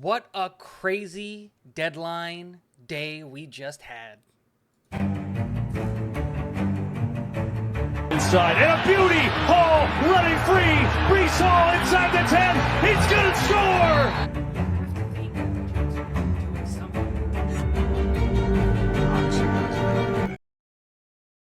What a crazy deadline day we just had. Inside, and a beauty! Hall running free! Brees Hall inside the 10! He's gonna score!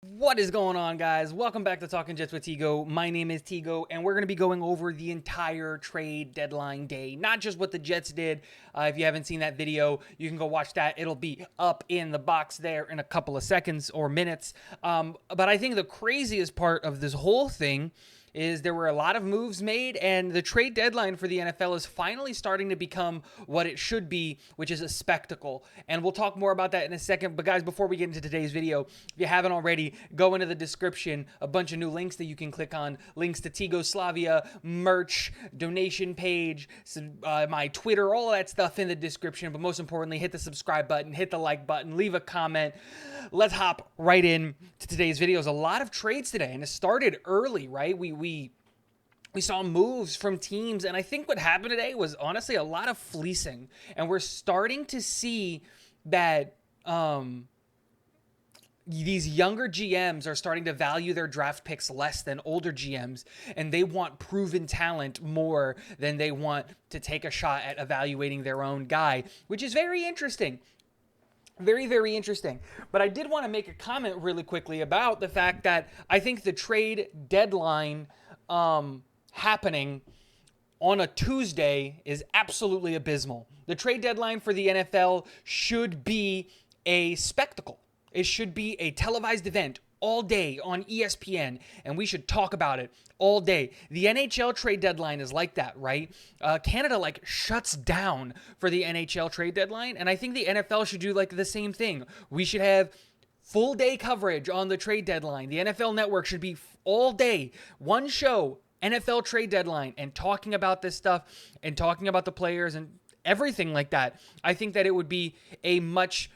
What is going on, guys? Welcome back to Talking Jets with Tigo. My name is Tigo, and we're going to be going over the entire trade deadline day, not just what the Jets did. If you haven't seen that video, you can go watch that. It'll be up in the box there in a couple of seconds or minutes. But I think the craziest part of this whole thing is there were a lot of moves made, and the trade deadline for the NFL is finally starting to become what it should be, which is a spectacle. And we'll talk more about that in a second. But guys, before we get into today's video, if you haven't already, go into the description. A bunch of new links that you can click on. Links to Tigo Slavia, merch, donation page, my Twitter, all of that stuff in the description. But most importantly, hit the subscribe button, hit the like button, leave a comment. Let's hop right in to today's videos. A lot of trades today, and it started early, right? We saw moves from teams, and I think what happened today was honestly a lot of fleecing, and we're starting to see that these younger GMs are starting to value their draft picks less than older GMs, and they want proven talent more than they want to take a shot at evaluating their own guy, which is very interesting. Very, very interesting. But I did want to make a comment really quickly about the fact that I think the trade deadline happening on a Tuesday is absolutely abysmal. The trade deadline for the NFL should be a spectacle. It should be a televised event all day on ESPN, and we should talk about it all day. The NHL trade deadline is like that, right? Canada shuts down for the NHL trade deadline, and I think the NFL should do the same thing. We should have full day coverage on the trade deadline. The NFL Network should be all day, one show, NFL trade deadline, and talking about this stuff and talking about the players and everything like that. I think that it would be a much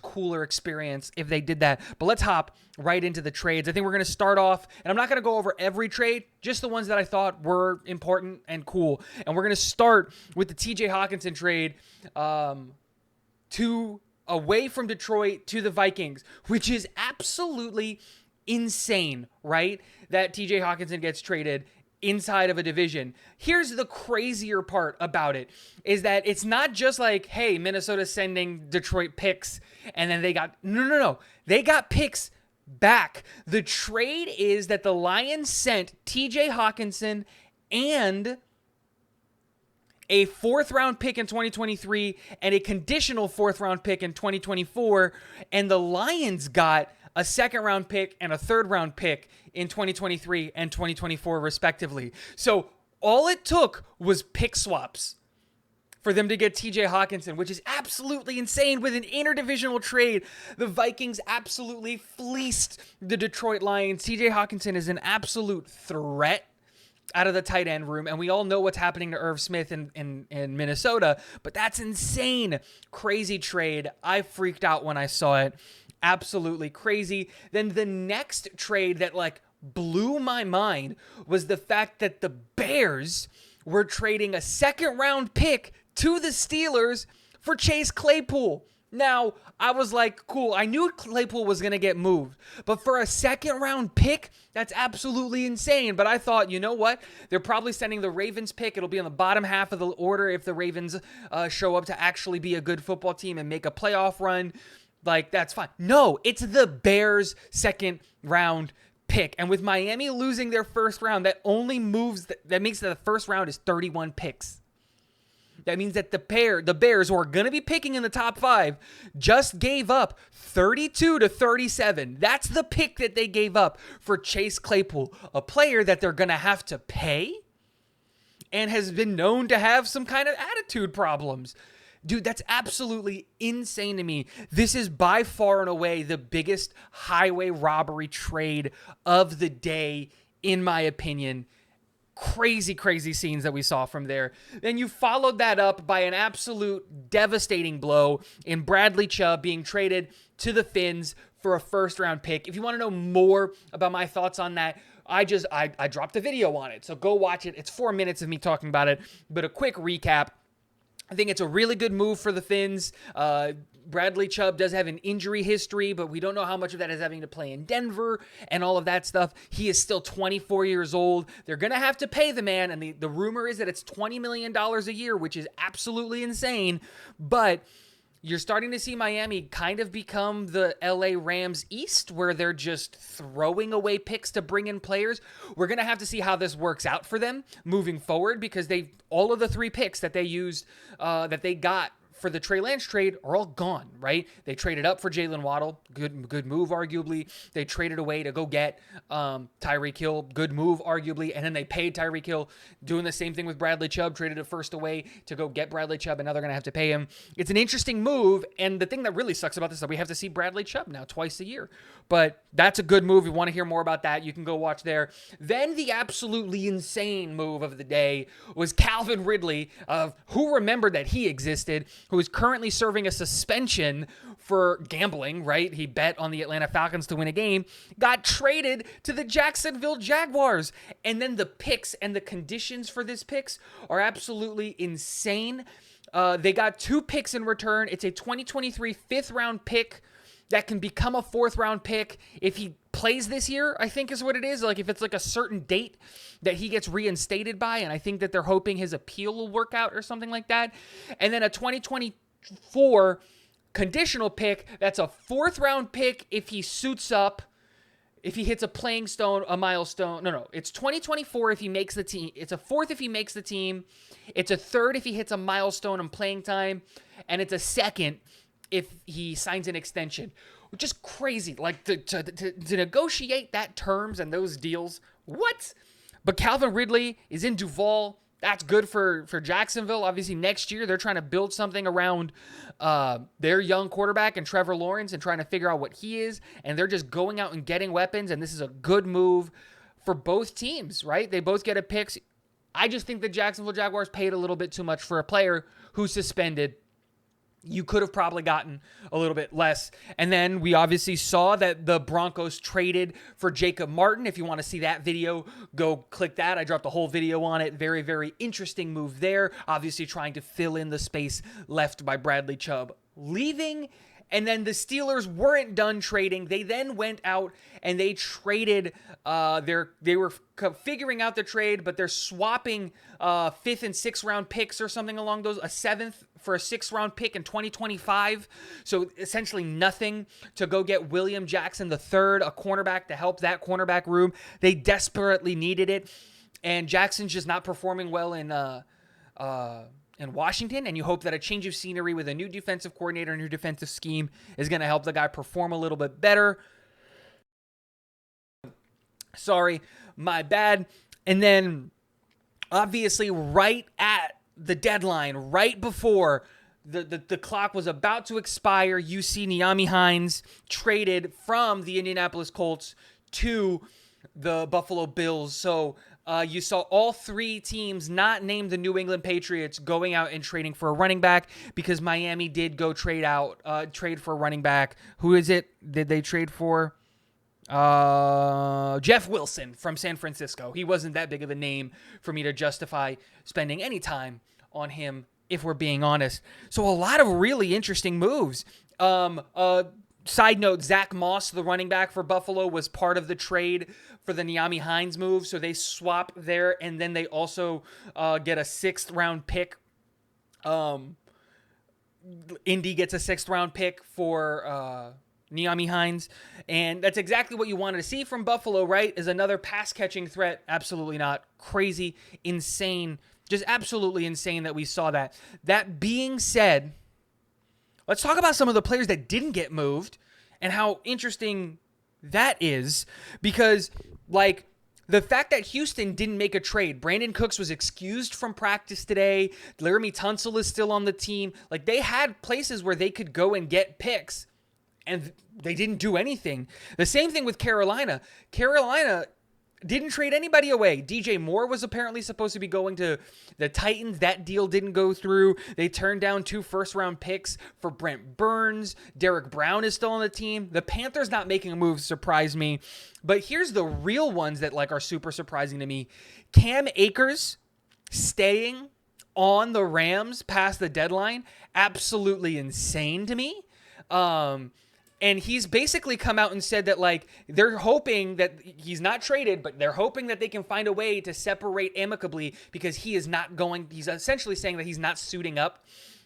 cooler experience if they did that. But let's hop right into the trades. I think we're going to start off, and I'm not going to go over every trade, just the ones that I thought were important and cool. And we're going to start with the TJ Hockenson trade away from Detroit to the Vikings, which is absolutely insane, right? That TJ Hockenson gets traded inside of a division. Here's the crazier part about it is that it's not just hey, Minnesota's sending Detroit picks and then they got no. They got picks back. The trade is that the Lions sent TJ Hockenson and a 4th round pick in 2023 and a conditional 4th round pick in 2024, and the Lions got a 2nd round pick and a 3rd round pick in 2023 and 2024 respectively. So all it took was pick swaps for them to get TJ Hockenson, which is absolutely insane with an interdivisional trade. The Vikings absolutely fleeced the Detroit Lions. TJ Hockenson is an absolute threat out of the tight end room, and we all know what's happening to Irv Smith in Minnesota, but that's insane. Crazy trade. I freaked out when I saw it. Absolutely crazy. Then the next trade that blew my mind was the fact that the Bears were trading a 2nd round pick to the Steelers for Chase Claypool. Now, I was cool. I knew Claypool was going to get moved, but for a 2nd round pick, that's absolutely insane. But I thought, you know what? They're probably sending the Ravens pick. It'll be on the bottom half of the order if the Ravens show up to actually be a good football team and make a playoff run. That's fine. No, it's the Bears' 2nd round pick. And with Miami losing their 1st round, that only moves, that makes the 1st round is 31 picks. That means that the Bears, who are going to be picking in the top 5, just gave up 32 to 37. That's the pick that they gave up for Chase Claypool, a player that they're going to have to pay and has been known to have some kind of attitude problems. Dude, that's absolutely insane to me. This is by far and away the biggest highway robbery trade of the day, in my opinion. Crazy scenes that we saw from there. Then you followed that up by an absolute devastating blow in Bradley Chubb being traded to the Finns for a 1st round pick. If you want to know more about my thoughts on that, I dropped a video on it. So go watch it. It's 4 minutes of me talking about it. But a quick recap. I think it's a really good move for the Finns. Bradley Chubb does have an injury history, but we don't know how much of that is having to play in Denver and all of that stuff. He is still 24 years old. They're going to have to pay the man, and the rumor is that it's $20 million a year, which is absolutely insane, but you're starting to see Miami kind of become the LA Rams East, where they're just throwing away picks to bring in players. We're going to have to see how this works out for them moving forward, because all of the 3 picks that they used, that they got for the Trey Lance trade are all gone, right? They traded up for Jalen Waddle, good move, arguably. They traded away to go get Tyreek Hill, good move, arguably. And then they paid Tyreek Hill, doing the same thing with Bradley Chubb, traded a first away to go get Bradley Chubb, and now they're going to have to pay him. It's an interesting move, and the thing that really sucks about this is that we have to see Bradley Chubb now twice a year. But that's a good move. If you want to hear more about that, you can go watch there. Then the absolutely insane move of the day was Calvin Ridley, who remembered that he existed, who is currently serving a suspension for gambling, right? He bet on the Atlanta Falcons to win a game, got traded to the Jacksonville Jaguars. And then the picks and the conditions for this picks are absolutely insane. They got 2 picks in return. It's a 2023 5th-round pick that can become a 4th-round pick if he plays this year, I think is what it is. Like if it's like a certain date that he gets reinstated by, and I think that they're hoping his appeal will work out or something like that. And then a 2024 conditional pick that's a 4th-round pick if he suits up, if he hits a milestone. No, it's 2024 if he makes the team. It's a 4th if he makes the team. It's a 3rd if he hits a milestone in playing time. And it's a 2nd if he signs an extension, which is crazy. Like to negotiate that terms and those deals, what? But Calvin Ridley is in Duval. That's good for Jacksonville. Obviously, next year they're trying to build something around their young quarterback and Trevor Lawrence and trying to figure out what he is. And they're just going out and getting weapons. And this is a good move for both teams, right? They both get a pick. I just think the Jacksonville Jaguars paid a little bit too much for a player who's suspended. You could have probably gotten a little bit less. And then we obviously saw that the Broncos traded for Jacob Martin. If you want to see that video, go click that. I dropped a whole video on it. Very, very interesting move there. Obviously trying to fill in the space left by Bradley Chubb leaving. And then the Steelers weren't done trading. They then went out and they traded they were figuring out the trade, but they're swapping 5th and 6th round picks or something along those, a 7th for a 6th round pick in 2025. So essentially nothing to go get William Jackson III, a cornerback to help that cornerback room. They desperately needed it. And Jackson's just not performing well in Washington, and you hope that a change of scenery with a new defensive coordinator, a new defensive scheme is going to help the guy perform a little bit better. Sorry, my bad. And then, obviously, right at the deadline, right before the clock was about to expire, you see Nyheim Hines traded from the Indianapolis Colts to the Buffalo Bills. So you saw all 3 teams not named the New England Patriots going out and trading for a running back, because Miami did go trade for a running back. Who is it? Did they trade for? Jeff Wilson from San Francisco. He wasn't that big of a name for me to justify spending any time on him, if we're being honest. So a lot of really interesting moves. Side note, Zach Moss, the running back for Buffalo, was part of the trade for the Nyheim Hines move. So they swap there, and then they also get a 6th round pick. Indy gets a 6th round pick for Nyheim Hines. And that's exactly what you wanted to see from Buffalo, right? Is another pass-catching threat. Absolutely not. Crazy, insane, just absolutely insane that we saw that. That being said, let's talk about some of the players that didn't get moved and how interesting that is, because, like, the fact that Houston didn't make a trade, Brandon Cooks was excused from practice today, Laramie Tunsil is still on the team. Like, they had places where they could go and get picks, and they didn't do anything. The same thing with Carolina. Carolina didn't trade anybody away. DJ Moore was apparently supposed to be going to the Titans. That deal didn't go through. They turned down 2 first-round picks for Brent Burns. Derek Brown is still on the team. The Panthers not making a move surprised me. But here's the real ones that, like, are super surprising to me. Cam Akers staying on the Rams past the deadline, absolutely insane to me. And he's basically come out and said that, like, they're hoping that he's not traded, but they're hoping that they can find a way to separate amicably because he is not going. He's essentially saying that he's not suiting up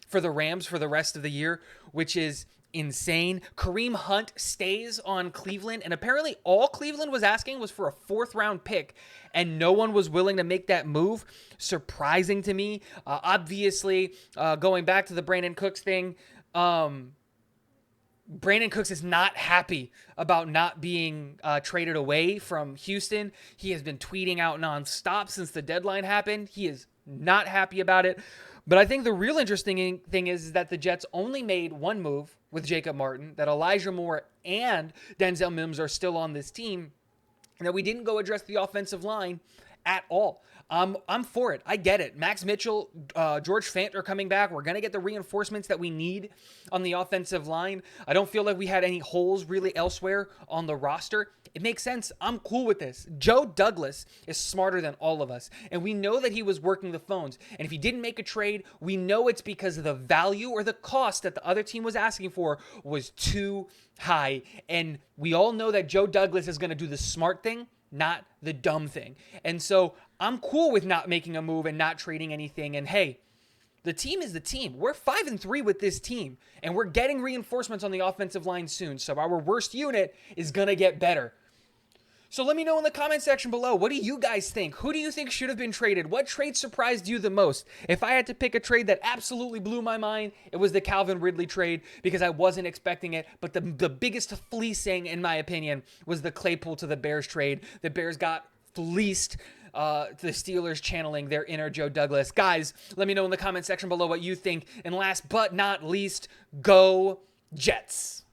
for the Rams for the rest of the year, which is insane. Kareem Hunt stays on Cleveland, and apparently all Cleveland was asking was for a 4th-round pick, and no one was willing to make that move. Surprising to me. Obviously, going back to the Brandon Cooks thing, Brandon Cooks is not happy about not being traded away from Houston. He has been tweeting out nonstop since the deadline happened. He is not happy about it. But I think the real interesting thing is that the Jets only made one move with Jacob Martin, that Elijah Moore and Denzel Mims are still on this team, and that we didn't go address the offensive line at all. I'm for it. I get it. Max Mitchell, George Fant are coming back. We're going to get the reinforcements that we need on the offensive line. I don't feel like we had any holes really elsewhere on the roster. It makes sense. I'm cool with this. Joe Douglas is smarter than all of us, and we know that he was working the phones. And if he didn't make a trade, we know it's because of the value or the cost that the other team was asking for was too high. And we all know that Joe Douglas is going to do the smart thing, not the dumb thing. And so I'm cool with not making a move and not trading anything. And hey, the team is the team. We're 5-3 with this team, and we're getting reinforcements on the offensive line soon. So our worst unit is going to get better. So let me know in the comment section below, what do you guys think? Who do you think should have been traded? What trade surprised you the most? If I had to pick a trade that absolutely blew my mind, it was the Calvin Ridley trade because I wasn't expecting it. But the biggest fleecing, in my opinion, was the Claypool to the Bears trade. The Bears got fleeced. The Steelers channeling their inner Joe Douglas. Guys, let me know in the comment section below what you think. And last but not least, go Jets.